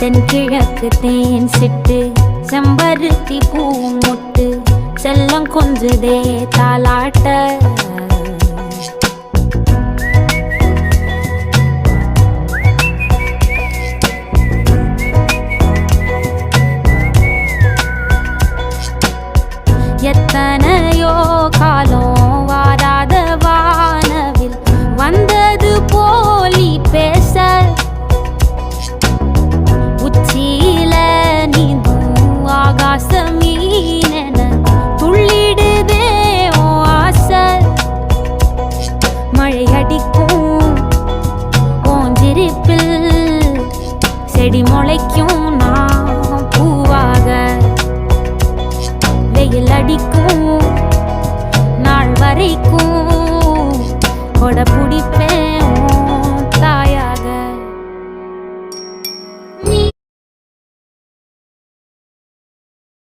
தென்கிழக்கு தேன் சிட்டு செம்பருத்தி பூ முட்டு செல்லம் கொஞ்சுதே தாலாட்ட எத்தனையோ காலம் வாராத வானவில் வந்தது போலி பேச உச்சியில நீந்தும் ஆகாச மீனென துள்ளிடுதே ஓ ஆசை மழை அடிக்கும் ஓஞ்சிருப்பில் செடி முளைக்கும் நான் பூவாக வெயில் அடிக்கும் நாள் வரைக்கும் கொடை பிடிப்பேன்